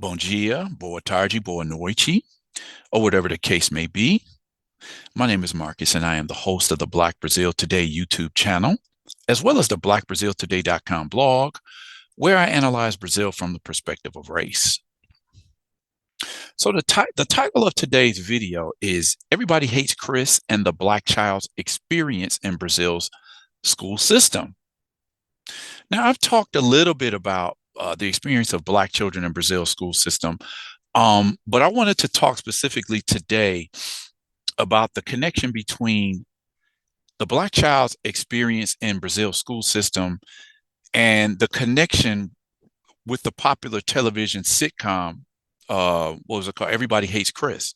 Bom dia, boa tarde, boa noite, or whatever the case may be. My name is Marcus, and I am the host of the Black Brazil Today YouTube channel, as well as the BlackBrazilToday.com blog, where I analyze Brazil from the perspective of race. So the title of today's video is Everybody Hates Chris and the Black Child's Experience in Brazil's School System. Now, I've talked a little bit about the experience of Black children in Brazil's school system, but I wanted to talk specifically today about the connection between the Black child's experience in Brazil's school system and the connection with the popular television sitcom, what was it called? Everybody Hates Chris.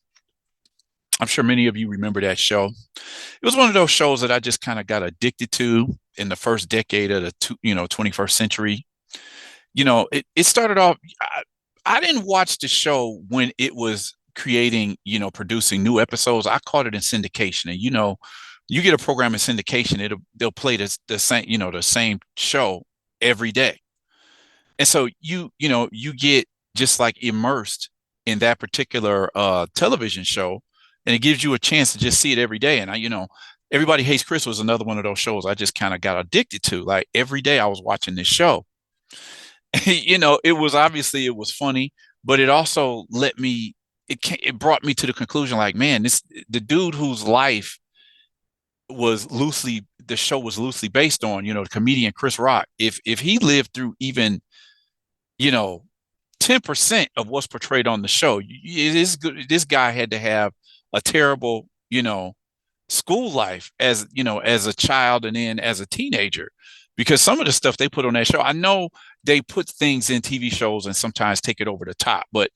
I'm sure many of you remember that show. It was one of those shows that I just kind of got addicted to in the first decade of the 21st century. It started off. I didn't watch the show when it was creating, producing new episodes. I caught it in syndication, and you get a program in syndication, they'll play the same, the same show every day, and so you get just like immersed in that particular television show, and it gives you a chance to just see it every day. And Everybody Hates Chris was another one of those shows I just kind of got addicted to. Like every day I was watching this show. It was funny, but it also it brought me to the conclusion, like, man, the dude whose life the show was loosely based on, the comedian Chris Rock. If he lived through even, 10% of what's portrayed on the show, this guy had to have a terrible, school life as a child and then as a teenager, because some of the stuff they put on that show, I know they put things in TV shows and sometimes take it over the top, but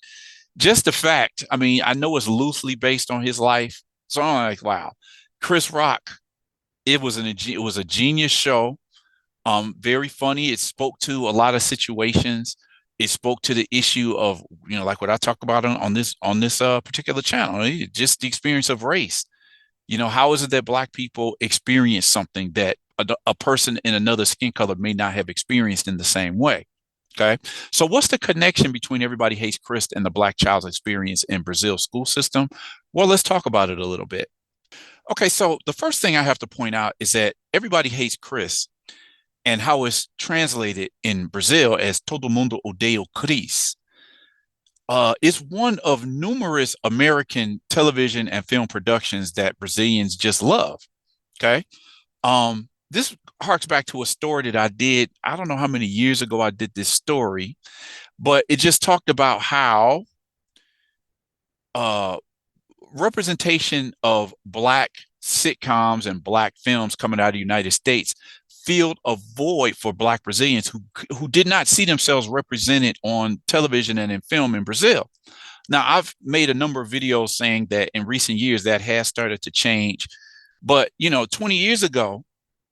just the fact, I know it's loosely based on his life. So I'm like, wow, Chris Rock, it was a genius show. Very funny. It spoke to a lot of situations. It spoke to the issue of, like what I talk about on this particular channel, just the experience of race. How is it that Black people experience something that a person in another skin color may not have experienced in the same way? Okay. So what's the connection between Everybody Hates Chris and the Black child's experience in Brazil's school system? Well, let's talk about it a little bit. Okay. So the first thing I have to point out is that Everybody Hates Chris and how it's translated in Brazil as Todo mundo odeia Chris. It's one of numerous American television and film productions that Brazilians just love. Okay. This harks back to a story that I did. I don't know how many years ago I did this story, but it just talked about how representation of Black sitcoms and Black films coming out of the United States filled a void for Black Brazilians who did not see themselves represented on television and in film in Brazil. Now, I've made a number of videos saying that in recent years that has started to change, but 20 years ago,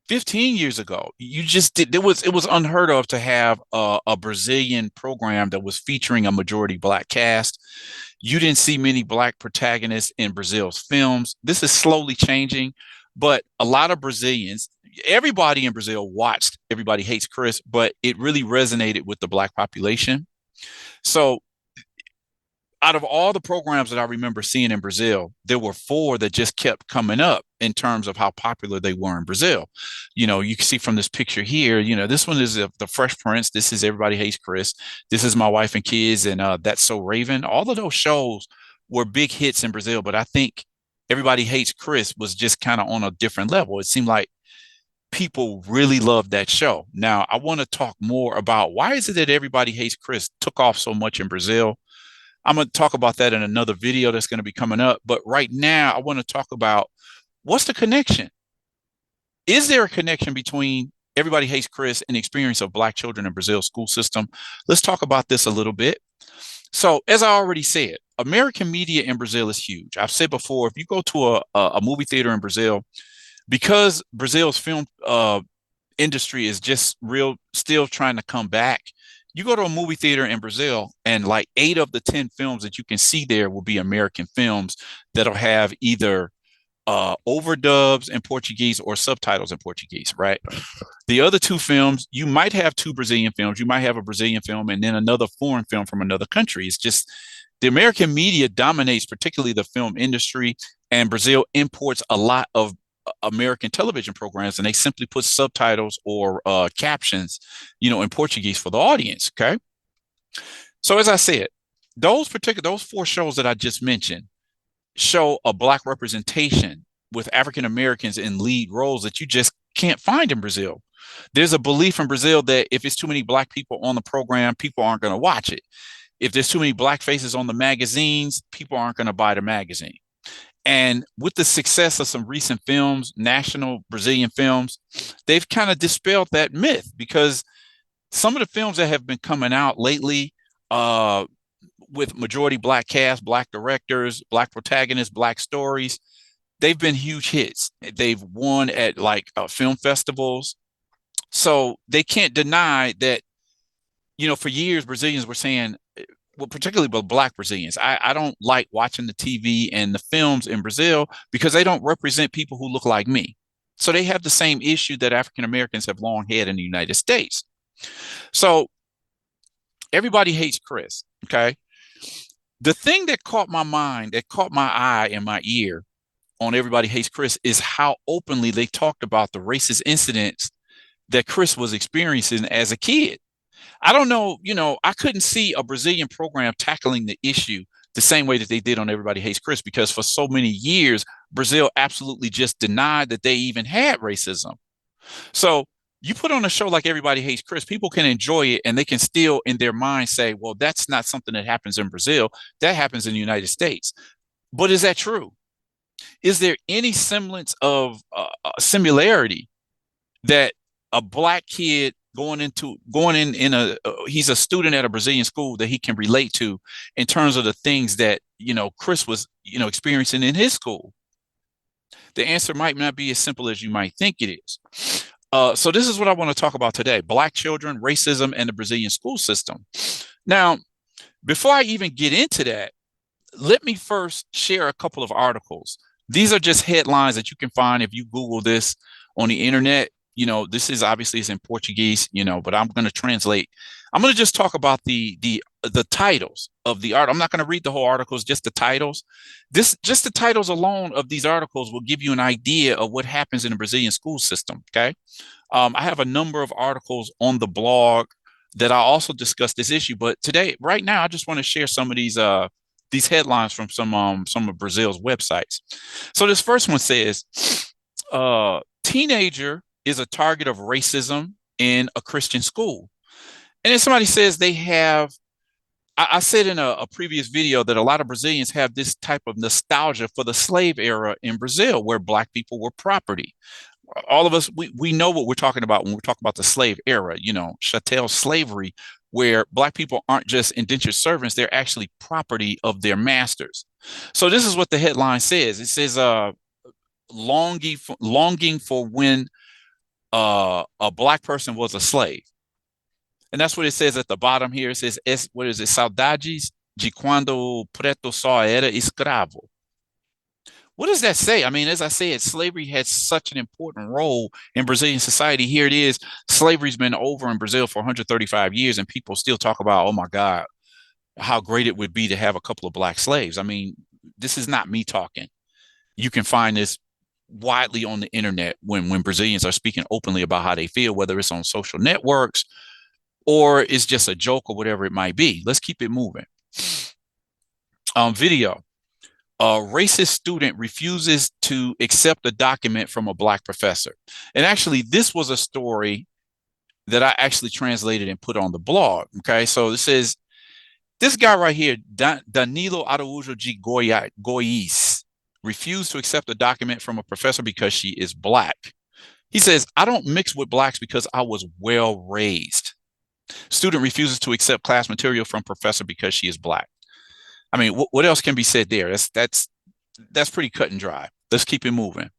15 years ago, it was unheard of to have a Brazilian program that was featuring a majority Black cast. You didn't see many Black protagonists in Brazil's films. This is slowly changing, but a lot of Brazilians, everybody in Brazil watched Everybody Hates Chris, but it really resonated with the Black population. So out of all the programs that I remember seeing in Brazil, there were four that just kept coming up in terms of how popular they were in Brazil. You can see from this picture here, this one is The Fresh Prince. This is Everybody Hates Chris. This is My Wife and Kids, and That's So Raven. All of those shows were big hits in Brazil, but I think Everybody Hates Chris was just kind of on a different level. It seemed like people really loved that show. Now, I want to talk more about why is it that Everybody Hates Chris took off so much in Brazil. I'm going to talk about that in another video that's going to be coming up. But right now, I want to talk about what's the connection? Is there a connection between Everybody Hates Chris and the experience of Black children in Brazil's school system? Let's talk about this a little bit. So, as I already said, American media in Brazil is huge. I've said before, if you go to a movie theater in Brazil, because Brazil's film industry is just still trying to come back, you go to a movie theater in Brazil and like 8 of the 10 films that you can see there will be American films that'll have either overdubs in Portuguese or subtitles in Portuguese, right? The other two films, you might have two Brazilian films. You might have a Brazilian film and then another foreign film from another country. It's just the American media dominates, particularly the film industry, and Brazil imports a lot of American television programs, and they simply put subtitles or captions, in Portuguese for the audience. Okay, so as I said, those four shows that I just mentioned show a black representation with African Americans in lead roles that you just can't find in Brazil. There's a belief in Brazil that if it's too many black people on the program, people aren't going to watch it. If there's too many black faces on the magazines, people aren't going to buy the magazine. And with the success of some recent films, national Brazilian films, they've kind of dispelled that myth because some of the films that have been coming out lately, with majority black cast, black directors, black protagonists, black stories, they've been huge hits. They've won at like film festivals. So they can't deny that, for years, Brazilians were saying, well, particularly with black Brazilians, I don't like watching the TV and the films in Brazil because they don't represent people who look like me. So they have the same issue that African Americans have long had in the United States. So everybody hates Chris. Okay. The thing that caught my mind, that caught my eye and my ear on Everybody Hates Chris is how openly they talked about the racist incidents that Chris was experiencing as a kid. I don't know, I couldn't see a Brazilian program tackling the issue the same way that they did on Everybody Hates Chris because for so many years, Brazil absolutely just denied that they even had racism. So you put on a show like Everybody Hates Chris, people can enjoy it and they can still in their mind say, well, that's not something that happens in Brazil. That happens in the United States. But is that true? Is there any semblance of similarity that a black kid going in he's a student at a Brazilian school that he can relate to in terms of the things that Chris was experiencing in his school? The answer might not be as simple as you might think it is. So this is what I want to talk about today: black children, racism, and the Brazilian school system. Now, before I even get into that, let me first share a couple of articles. These are just headlines that you can find if you Google this on the internet. This is obviously it's in Portuguese, but I'm going to translate. I'm going to just talk about the titles of the art. I'm not going to read the whole articles, just the titles. Just the titles alone of these articles will give you an idea of what happens in the Brazilian school system. Okay. I have a number of articles on the blog that I also discuss this issue, but today, right now, I just want to share some of these headlines from some of Brazil's websites. So this first one says, teenager is a target of racism in a Christian school. And then somebody says they have, I said in a previous video that a lot of Brazilians have this type of nostalgia for the slave era in Brazil, where black people were property. All of us, we know what we're talking about when we talk about the slave era, chattel slavery, where black people aren't just indentured servants, they're actually property of their masters. So this is what the headline says. It says, longing for when a black person was a slave. And that's what it says at the bottom here. It says, what is it? Saudades de quando o preto só era escravo. What does that say? I mean, as I said, slavery had such an important role in Brazilian society. Here it is. Slavery's been over in Brazil for 135 years, and people still talk about, oh my God, how great it would be to have a couple of black slaves. I mean, this is not me talking. You can find this widely on the internet when Brazilians are speaking openly about how they feel, whether it's on social networks or it's just a joke or whatever it might be. Let's keep it moving. Video. A racist student refuses to accept a document from a black professor. And actually, this was a story that I actually translated and put on the blog. Okay, so it says, this guy right here, Danilo Araújo de Goiás, refused to accept a document from a professor because she is black. He says, I don't mix with blacks because I was well raised. Student refuses to accept class material from professor because she is black. I mean, what else can be said there? That's pretty cut and dry. Let's keep it moving.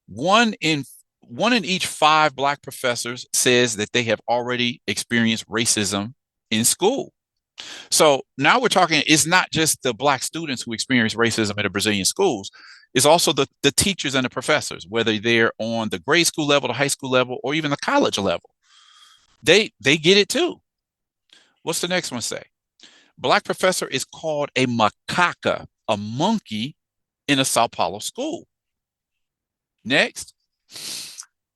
One in each 5 black professors says that they have already experienced racism in school. So now we're talking, it's not just the Black students who experience racism in the Brazilian schools, it's also the teachers and the professors, whether they're on the grade school level, the high school level, or even the college level. They get it too. What's the next one say? Black professor is called a macaca, a monkey in a Sao Paulo school. Next,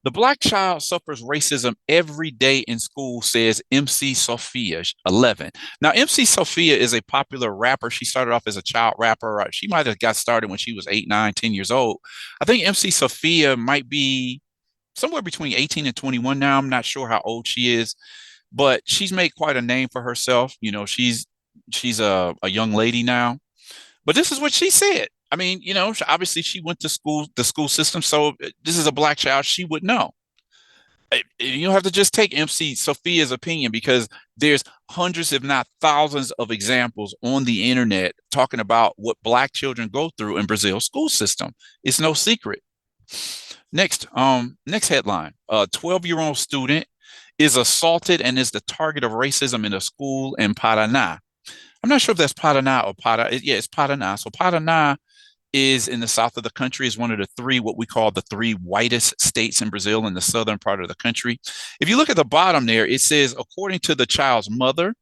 the black child suffers racism every day in school, says MC Sophia, 11. Now, MC Sophia is a popular rapper. She started off as a child rapper. She might have got started when she was 8, 9, 10 years old. I think MC Sophia might be somewhere between 18 and 21 now. I'm not sure how old she is, but she's made quite a name for herself. You know, she's a young lady now. But this is what she said. I mean, you know, obviously she went to school, the school system. So this is a black child. She would know. You don't have to just take MC Sophia's opinion because there's hundreds, if not thousands, of examples on the internet talking about what black children go through in Brazil's school system. It's no secret. Next headline: a 12-year-old student is assaulted and is the target of racism in a school in Paraná. I'm not sure if that's Paraná or Yeah, it's Paraná. So Paraná is in the south of the country, is one of the three, what we call the three whitest states in Brazil in the southern part of the country. If you look at the bottom there, it says, according to the child's mother,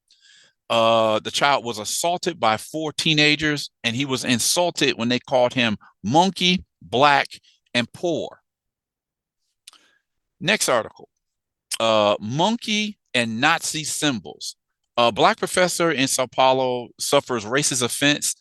the child was assaulted by 4 teenagers, and he was insulted when they called him monkey, black, and poor. Next article, monkey and Nazi symbols. A black professor in Sao Paulo suffers racist offense,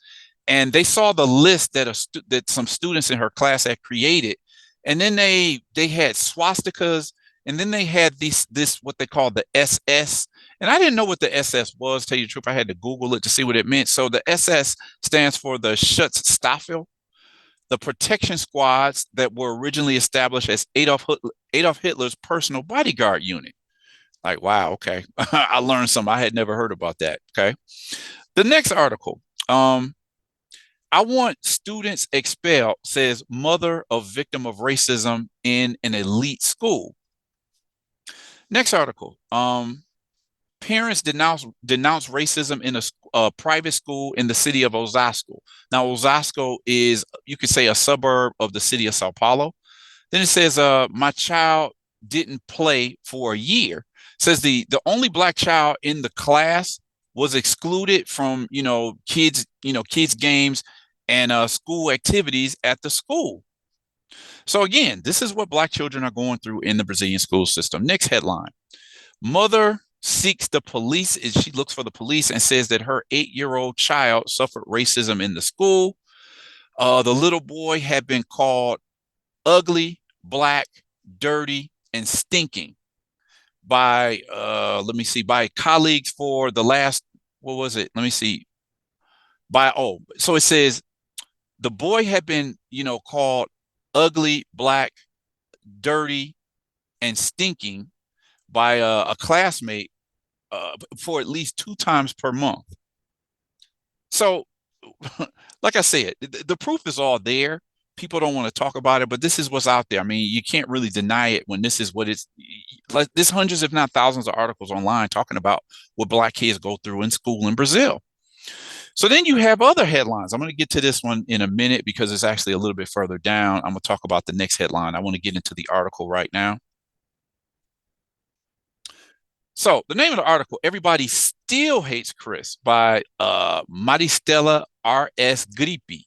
and they saw the list that some students in her class had created, and then they had swastikas, and then they had this what they call the SS, and I didn't know what the SS was. Tell you the truth, I had to Google it to see what it meant. So the SS stands for the Schutzstaffel, the protection squads that were originally established as Adolf Hitler's personal bodyguard unit. Like, wow, okay. I learned something. I had never heard about that. Okay. The next article. I want students expelled, says mother of victim of racism in an elite school. Next article. Parents denounce racism in a private school in the city of Osasco. Now, Osasco is, you could say, a suburb of the city of Sao Paulo. Then it says, my child didn't play for a year. It says the only black child in the class was excluded from, kids games and school activities at the school. So again, this is what black children are going through in the Brazilian school system. Next headline: mother seeks the police. She looks for the police and says that her 8-year-old child suffered racism in the school. The little boy had been called ugly, black, dirty, and stinking by by colleagues for the last, what was it? Let me see. So it says the boy had been, called ugly, black, dirty, and stinking by a classmate for at least 2 times per month. So, like I said, the proof is all there. People don't want to talk about it, but this is what's out there. I mean, you can't really deny it when this is what it's like. There's hundreds, if not thousands, of articles online talking about what black kids go through in school in Brazil. So then you have other headlines. I'm going to get to this one in a minute because it's actually a little bit further down. I'm going to talk about the next headline. I want to get into the article right now. So the name of the article, Everybody Still Hates Chris, by Maristela R.S. Gripe.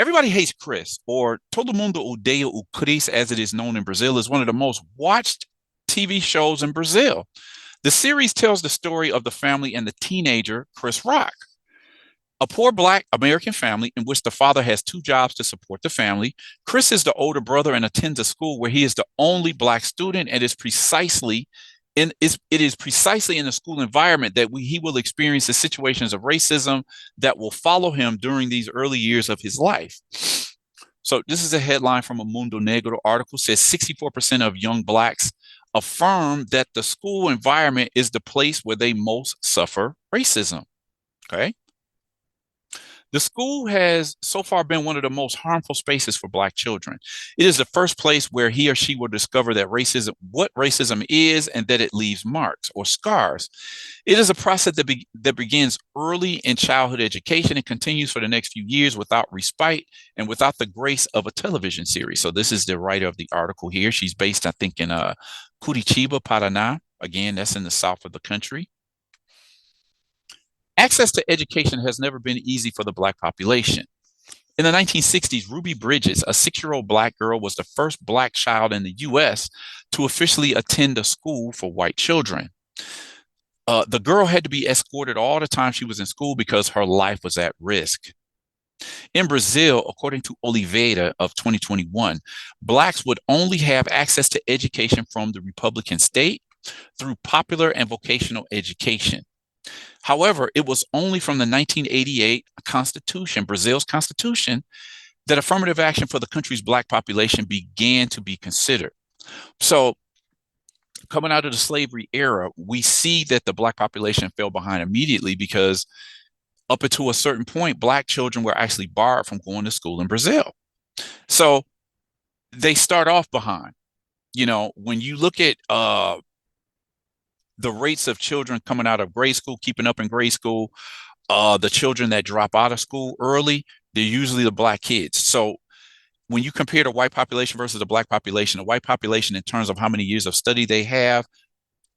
Everybody Hates Chris, or Todo Mundo Odeia o Chris, as it is known in Brazil, is one of the most watched TV shows in Brazil. The series tells the story of the family and the teenager, Chris Rock. A poor black American family in which the father has 2 jobs to support the family. Chris is the older brother and attends a school where he is the only black student, and it is precisely in the school environment that he will experience the situations of racism that will follow him during these early years of his life. So this is a headline from a Mundo Negro article. It says 64% of young blacks affirm that the school environment is the place where they most suffer racism. Okay. The school has so far been one of the most harmful spaces for Black children. It is the first place where he or she will discover that what racism is, and that it leaves marks or scars. It is a process that begins early in childhood education and continues for the next few years without respite and without the grace of a television series. So this is the writer of the article here. She's based, I think, in Curitiba, Paraná. Again, that's in the south of the country. Access to education has never been easy for the Black population. In the 1960s, Ruby Bridges, a 6-year-old Black girl, was the first Black child in the U.S. to officially attend a school for white children. The girl had to be escorted all the time she was in school because her life was at risk. In Brazil, according to Oliveira of 2021, Blacks would only have access to education from the Republican state through popular and vocational education. However, it was only from the 1988 Constitution, Brazil's Constitution, that affirmative action for the country's Black population began to be considered. So, coming out of the slavery era, we see that the Black population fell behind immediately because up until a certain point, Black children were actually barred from going to school in Brazil. So they start off behind. You know, when you look at the rates of children coming out of grade school, keeping up in grade school, the children that drop out of school early, they're usually the Black kids. So when you compare the white population versus the Black population, the white population in terms of how many years of study they have,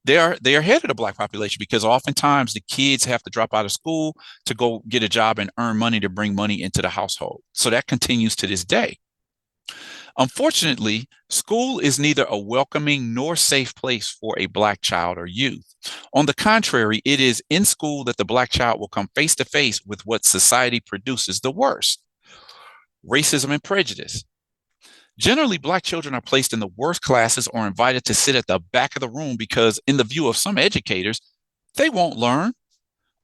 they are ahead of the Black population because oftentimes the kids have to drop out of school to go get a job and earn money to bring money into the household. So that continues to this day. Unfortunately, school is neither a welcoming nor safe place for a Black child or youth. On the contrary, it is in school that the Black child will come face to face with what society produces the worst: racism and prejudice. Generally, Black children are placed in the worst classes or invited to sit at the back of the room because, in the view of some educators, they won't learn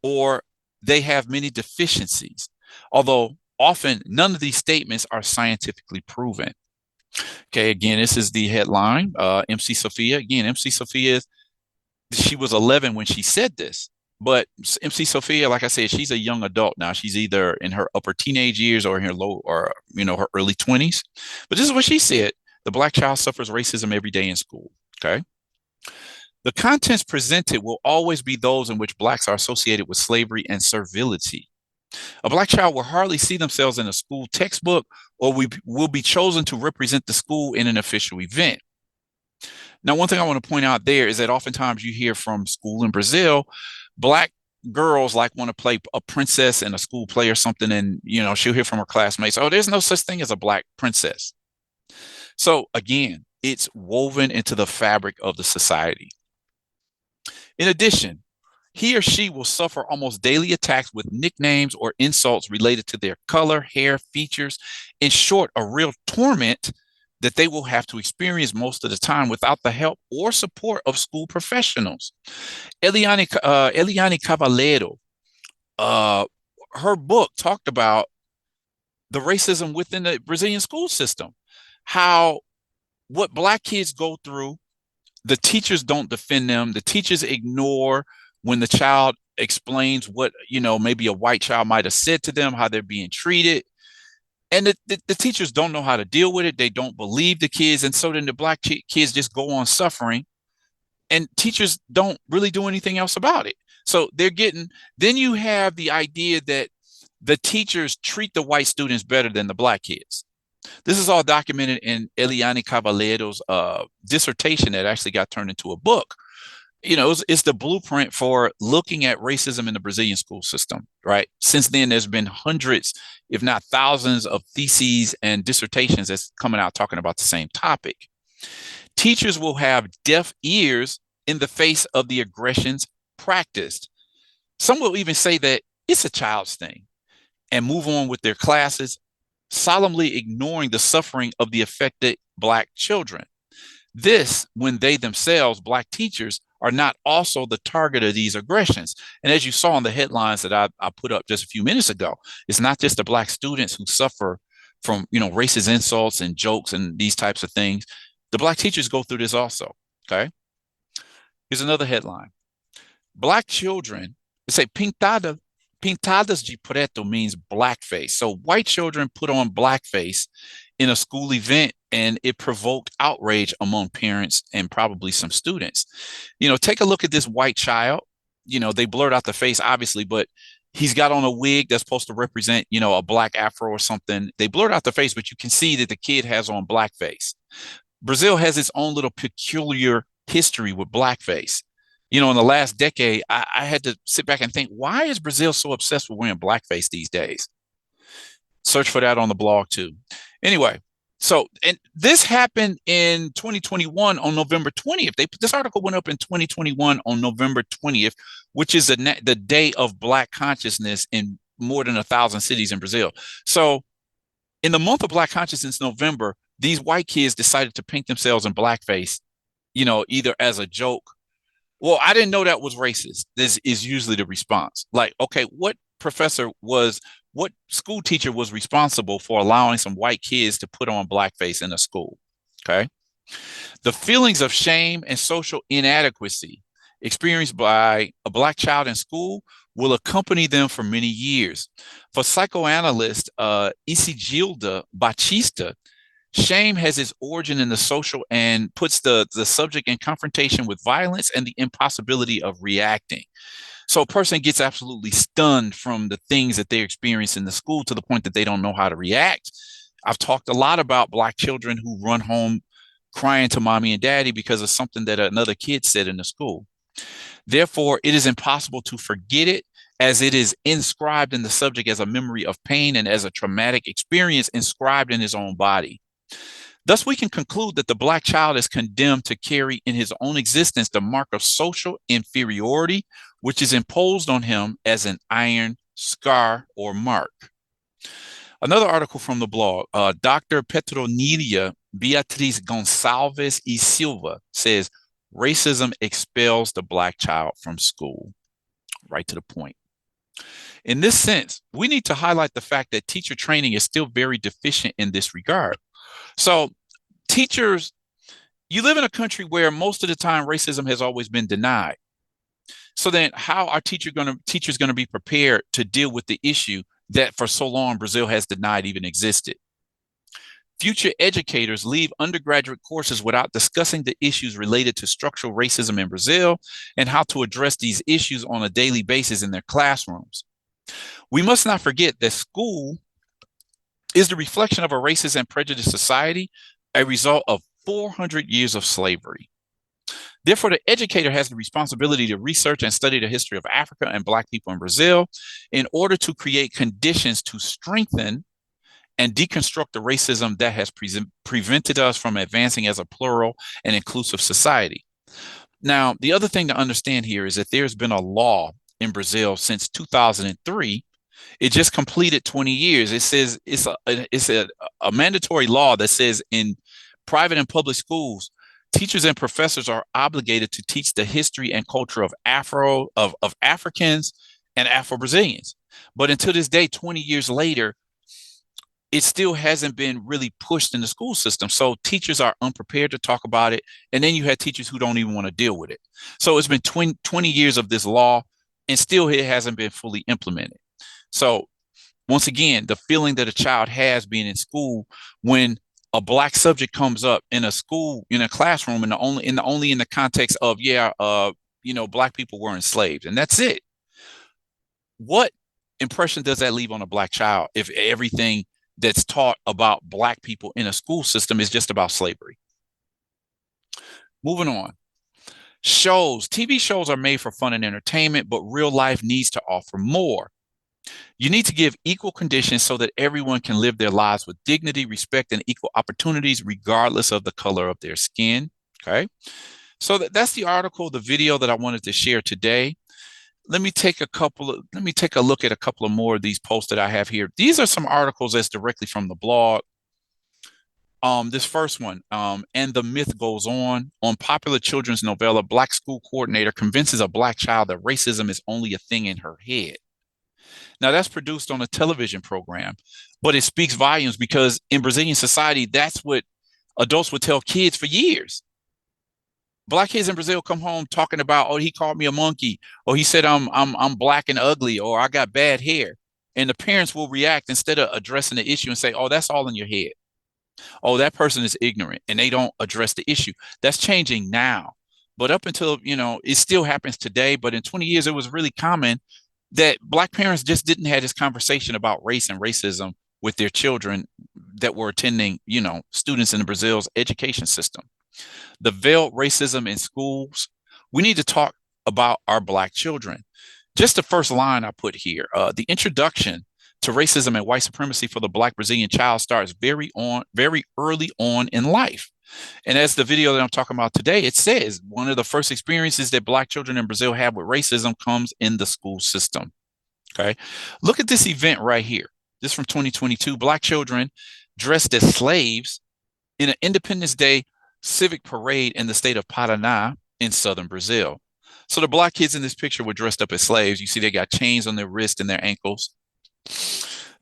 or they have many deficiencies, although often none of these statements are scientifically proven. Okay, again, this is the headline. MC Sophia, again, MC Sophia, she was 11 when she said this. But MC Sophia, like I said, she's a young adult now. She's either in her upper teenage years or in her low or her early 20s. But this is what she said: the Black child suffers racism every day in school. Okay. The contents presented will always be those in which Blacks are associated with slavery and servility. A Black child will hardly see themselves in a school textbook or will be chosen to represent the school in an official event. Now, one thing I want to point out there is that oftentimes you hear from school in Brazil, Black girls like want to play a princess in a school play or something, and she'll hear from her classmates, "Oh, there's no such thing as a Black princess." So again, it's woven into the fabric of the society. In addition, he or she will suffer almost daily attacks with nicknames or insults related to their color, hair, features. In short, a real torment that they will have to experience most of the time without the help or support of school professionals. Eliane Cavaleiro, her book talked about the racism within the Brazilian school system, how what Black kids go through, the teachers don't defend them. The teachers ignore when the child explains what, maybe a white child might have said to them, how they're being treated. And the teachers don't know how to deal with it. They don't believe the kids. And so then the Black kids just go on suffering, and teachers don't really do anything else about it. So then you have the idea that the teachers treat the white students better than the Black kids. This is all documented in Eliane Cavaleiro's dissertation that actually got turned into a book. It's the blueprint for looking at racism in the Brazilian school system, right? Since then, there's been hundreds, if not thousands, of theses and dissertations that's coming out talking about the same topic. Teachers will have deaf ears in the face of the aggressions practiced. Some will even say that it's a child's thing and move on with their classes, solemnly ignoring the suffering of the affected Black children. This, when they themselves, Black teachers, are not also the target of these aggressions. And as you saw in the headlines that I put up just a few minutes ago, it's not just the Black students who suffer from, racist insults and jokes and these types of things. The Black teachers go through this also. Okay. Here's another headline: Black children, they say pintada Pintadas de preto means blackface. So white children put on blackface in a school event, and it provoked outrage among parents and probably some students. Take a look at this white child. They blurred out the face, obviously, but he's got on a wig that's supposed to represent, a black afro or something. They blurred out the face, but you can see that the kid has on blackface. Brazil has its own little peculiar history with blackface. In the last decade, I had to sit back and think, why is Brazil so obsessed with wearing blackface these days? Search for that on the blog too. Anyway, and this happened in 2021 on November 20th. This article went up in 2021 on November 20th, which is the day of Black consciousness in more than 1,000 cities in Brazil. So in the month of Black consciousness, November, these white kids decided to paint themselves in blackface, either as a joke. Well, I didn't know that was racist. This is usually the response. Like, okay, what school teacher was responsible for allowing some white kids to put on blackface in a school? Okay. The feelings of shame and social inadequacy experienced by a Black child in school will accompany them for many years. For psychoanalyst Isigilda Batista, shame has its origin in the social and puts the subject in confrontation with violence and the impossibility of reacting. So a person gets absolutely stunned from the things that they experience in the school to the point that they don't know how to react. I've talked a lot about Black children who run home crying to mommy and daddy because of something that another kid said in the school. Therefore, it is impossible to forget it, as it is inscribed in the subject as a memory of pain and as a traumatic experience inscribed in his own body. Thus, we can conclude that the Black child is condemned to carry in his own existence the mark of social inferiority, which is imposed on him as an iron scar or mark. Another article from the blog, Dr. Petronilia Beatriz Gonçalves e Silva says, racism expels the Black child from school. Right to the point. In this sense, we need to highlight the fact that teacher training is still very deficient in this regard. So teachers, you live in a country where most of the time racism has always been denied. So then how are teachers going to be prepared to deal with the issue that for so long Brazil has denied even existed? Future educators leave undergraduate courses without discussing the issues related to structural racism in Brazil and how to address these issues on a daily basis in their classrooms. We must not forget that school is the reflection of a racist and prejudiced society, a result of 400 years of slavery. Therefore, the educator has the responsibility to research and study the history of Africa and Black people in Brazil in order to create conditions to strengthen and deconstruct the racism that has prevented us from advancing as a plural and inclusive society. Now, the other thing to understand here is that there's been a law in Brazil since 2003. It just completed 20 years. It says it's a mandatory law that says in private and public schools, teachers and professors are obligated to teach the history and culture of Africans and Afro-Brazilians. But until this day, 20 years later, it still hasn't been really pushed in the school system. So teachers are unprepared to talk about it. And then you have teachers who don't even want to deal with it. So it's been 20 years of this law, and still it hasn't been fully implemented. So once again, the feeling that a child has being in school when a Black subject comes up in a school, in a classroom, and only in the context of, Black people were enslaved, and that's it. What impression does that leave on a Black child if everything that's taught about Black people in a school system is just about slavery? Moving on. TV shows are made for fun and entertainment, but real life needs to offer more. You need to give equal conditions so that everyone can live their lives with dignity, respect, and equal opportunities, regardless of the color of their skin. Okay. So that's the article, the video that I wanted to share today. Let me take a look at a couple of more of these posts that I have here. These are some articles that's directly from the blog. This first one, and the myth goes on popular children's novella, Black school coordinator convinces a Black child that racism is only a thing in her head. Now, that's produced on a television program, but it speaks volumes because in Brazilian society, that's what adults would tell kids for years. Black kids in Brazil come home talking about, oh, he called me a monkey, or he said I'm black and ugly, or I got bad hair. And the parents will react instead of addressing the issue and say, oh, that's all in your head. Oh, that person is ignorant, and they don't address the issue. That's changing now. But up until, it still happens today. But in 20 years, it was really common that Black parents just didn't have this conversation about race and racism with their children that were attending, students in Brazil's education system. The veiled racism in schools. We need to talk about our Black children. Just the first line I put here, the introduction to racism and white supremacy for the Black Brazilian child starts very early on in life. And as the video that I'm talking about today, it says one of the first experiences that Black children in Brazil have with racism comes in the school system. Okay. Look at this event right here. This is from 2022. Black children dressed as slaves in an Independence Day civic parade in the state of Paraná in southern Brazil. So the Black kids in this picture were dressed up as slaves. You see, they got chains on their wrists and their ankles.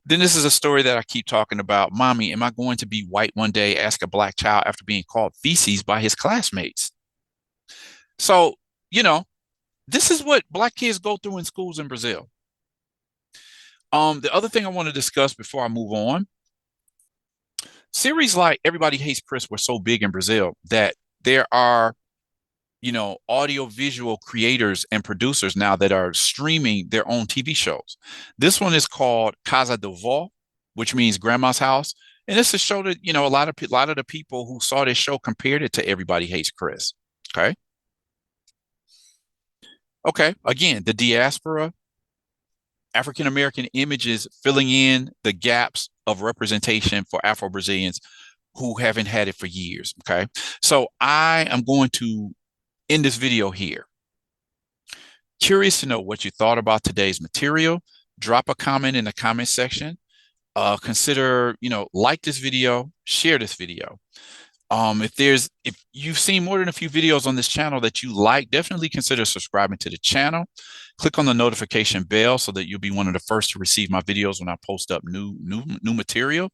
Then this is a story that I keep talking about. Mommy, am I going to be white one day? Ask a Black child after being called feces by his classmates. So, this is what Black kids go through in schools in Brazil. The other thing I want to discuss before I move on, series like Everybody Hates Chris were so big in Brazil that there are, audio visual creators and producers now that are streaming their own TV shows. This one is called Casa do Vó, which means grandma's house. And this is a show that, a lot of the people who saw this show compared it to Everybody Hates Chris. Okay. Okay. Again, the diaspora, African American images filling in the gaps of representation for Afro-Brazilians who haven't had it for years. Okay. So I am going to end this video here. Curious to know what you thought about today's material. Drop a comment in the comment section. Consider, like this video, share this video. If you've seen more than a few videos on this channel that you like, definitely consider subscribing to the channel. Click on the notification bell so that you'll be one of the first to receive my videos when I post up new material.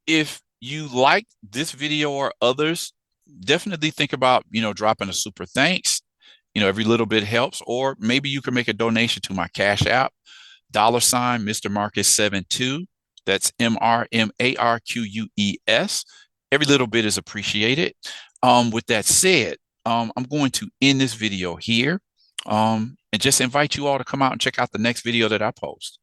If you like this video or others, definitely think about, dropping a super thanks. Every little bit helps, or maybe you can make a donation to my Cash App, $ Mr. Marcus 72. That's MrMarquez. Every little bit is appreciated. With that said, I'm going to end this video here, and just invite you all to come out and check out the next video that I post.